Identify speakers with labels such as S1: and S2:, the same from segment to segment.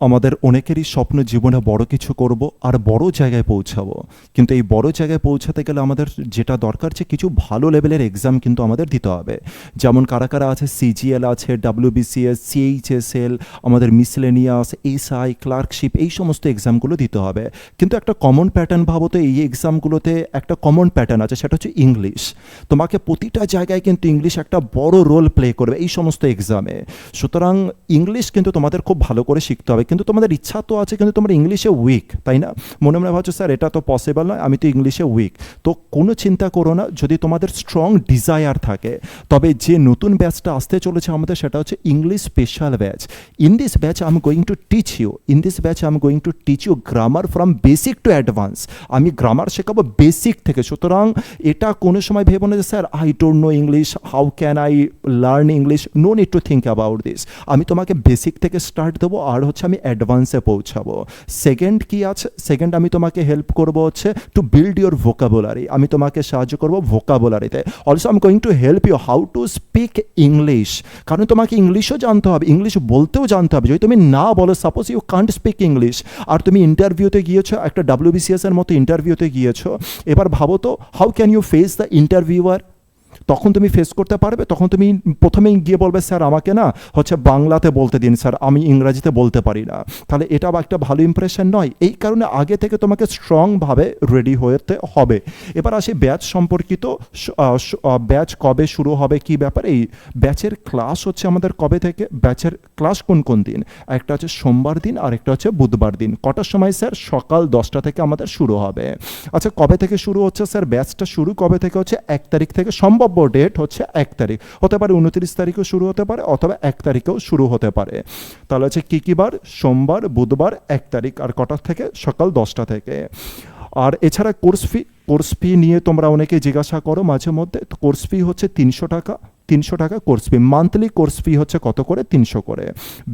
S1: আমাদের অনেকেরই স্বপ্ন জীবনে বড় কিছু করব আর বড় জায়গায় পৌঁছাবো, কিন্তু এই বড় জায়গায় পৌঁছাতে গেলে আমাদের যেটা দরকার যে কিছু ভালো লেভেলের এক্সাম কিন্তু আমাদের দিতে হবে। যেমন কারা কারা আছে, সিজিএল আছে, ডাব্লিউবিসিএস, সিএইচএসএল, আমাদের মিসলেনিয়াস, এসআই, ক্লার্কশিপ, এই সমস্ত এক্সামগুলো দিতে হবে। কিন্তু একটা কমন প্যাটার্ন ভাবো তো, এই এক্সামগুলোতে একটা কমন প্যাটার্ন আছে, সেটা হচ্ছে ইংলিশ। তোমাকে প্রতিটা জায়গায় কিন্তু ইংলিশ একটা বড় রোল প্লে করবে এই সমস্ত এক্সামে। সুতরাং ইংলিশ কিন্তু তোমাদের খুব ভালো করে শিখতে হবে। কিন্তু তোমাদের ইচ্ছা তো আছে, কিন্তু তোমরা ইংলিশে উইক, তাই না? মনে মনে ভাবছো স্যার এটা তো পসিবল নয়, আমি তো ইংলিশে উইক। তো কোনো চিন্তা করো না, যদি তোমাদের স্ট্রং ডিজায়ার থাকে। তবে যে নতুন ব্যাচটা আসতে চলেছে আমাদের, সেটা হচ্ছে English special batch. In this batch I am going to teach you, grammar from basic to advance. আমি গ্রামার শেখাবো বেসিক থেকে। সুতরাং এটা কোনো সময় ভেবো না যে sir I don't know English, how can I learn English. No need to think about this. আমি তোমাকে বেসিক থেকে স্টার্ট দেবো, আর হচ্ছে আমি অ্যাডভান্সে পৌঁছাবো। সেকেন্ড কি আছে, সেকেন্ড আমি তোমাকে হেল্প করবো হচ্ছে টু বিল্ড ইউর ভোকাবুলারি। আমি তোমাকে সাহায্য করবো ভোকাবুলারিতে। Also I am going to help you how to speak English. কারণ তোমাকে ইংলিশও জানতে হবে, ইংলিশ বলতেও জানতে হবে। যদি তুমি না বলো, suppose you can't speak English, আর তুমি ইন্টারভিউতে গিয়েছো, একটা ডাব্লিউবিসিএস এর মতো ইন্টারভিউতে গিয়েছো, এবার ভাবো তো how can you face the interviewer? তখন তুমি ফেস করতে পারবে? তখন তুমি প্রথমেই গিয়ে বলবে স্যার আমাকে না হচ্ছে বাংলাতে বলতে দিন স্যার, আমি ইংরাজিতে বলতে পারি না। তাহলে এটা একটা ভালো ইমপ্রেশন নয়। এই কারণে আগে থেকে তোমাকে স্ট্রংভাবে রেডি হতে হবে। এবার আসি ব্যাচ সম্পর্কিত। ব্যাচ কবে শুরু হবে, কি ব্যাপার? এই ব্যাচের ক্লাস হচ্ছে আমাদের কবে থেকে, ব্যাচের ক্লাস কোন কোন দিন? একটা হচ্ছে সোমবার দিন আর একটা হচ্ছে বুধবার দিন। কটার সময় স্যার? সকাল 10টা থেকে আমাদের শুরু হবে। আচ্ছা, কবে থেকে শুরু হচ্ছে স্যার? ব্যাচটা শুরু কবে থেকে হচ্ছে? 1 তারিখ থেকে। সম্ভব ডেট হচ্ছে 1 তারিখ, হতে পারে 29 তারিখেও শুরু হতে পারে, অথবা 1 তারিখেও শুরু হতে পারে। তাহলে হচ্ছে কি বার? সোমবার, বুধবার, 1 তারিখ। আর কটার থেকে? সকাল 10টা থেকে। আর এছাড়া কোর্স ফি নিয়ে তোমরা অনেকে জিজ্ঞাসা করো মাঝে মধ্যে। কোর্স ফি হচ্ছে 300 টাকা। 300 টাকা course fee. Monthly course fee হচ্ছে কত করে? 300 করে।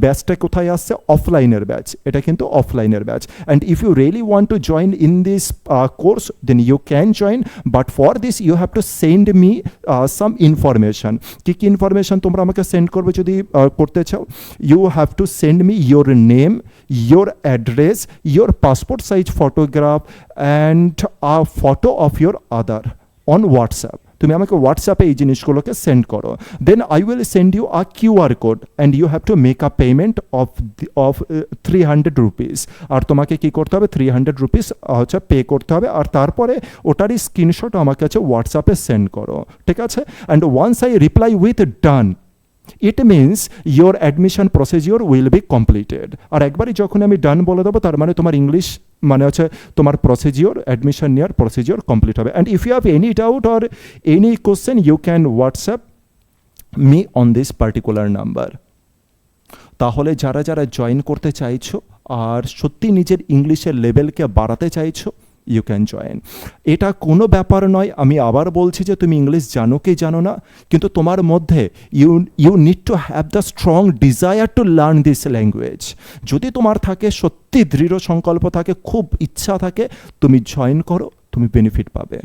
S1: ব্যাচটা কোথায় আসছে? অফলাইনের ব্যাচ। এটা কিন্তু অফলাইনের batch. And if you really want to join in this course, then you can join, but for this you have to send me some information. কী কী ইনফরমেশন তোমরা আমাকে সেন্ড করবে যদি করতে চাও? You have to send me your name, your address, your passport size photograph, and a photo of your Aadhaar on WhatsApp. তুমি আমাকে হোয়াটসঅ্যাপে এই জিনিসগুলোকে সেন্ড করো। Then I will send you a QR code, and you have to make a payment of 300 rupees. আর তোমাকে কী করতে হবে? 300 রুপিস হচ্ছে পে করতে হবে। আর তারপরে ওটারই স্ক্রিনশট আমাকে হচ্ছে হোয়াটসঅ্যাপে সেন্ড করো, ঠিক আছে? And once I reply with done, it means your admission procedure will be completed. আর একবারই যখন আমি ডান বলে দেবো, তার মানে তোমার ইংলিশ মানে হচ্ছে তোমার প্রসিজিওর, অ্যাডমিশন নেওয়ার প্রসিজিওর কমপ্লিট হবে। And if you have any doubt or any question, you can WhatsApp me on this particular number. তাহলে যারা যারা জয়েন করতে চাইছো আর সত্যি নিজের ইংলিশের লেভেলকে বাড়াতে চাইছো, ইউ ক্যান জয়েন। এটা কোনো ব্যাপার নয়, আমি আবার বলছি যে তুমি ইংলিশ জানো কি জানো না, কিন্তু তোমার মধ্যে you need to have the strong desire to learn this language. যদি তোমার থাকে, সত্যি দৃঢ় সংকল্প থাকে, খুব ইচ্ছা থাকে, তুমি জয়েন করো, তুমি বেনিফিট পাবে।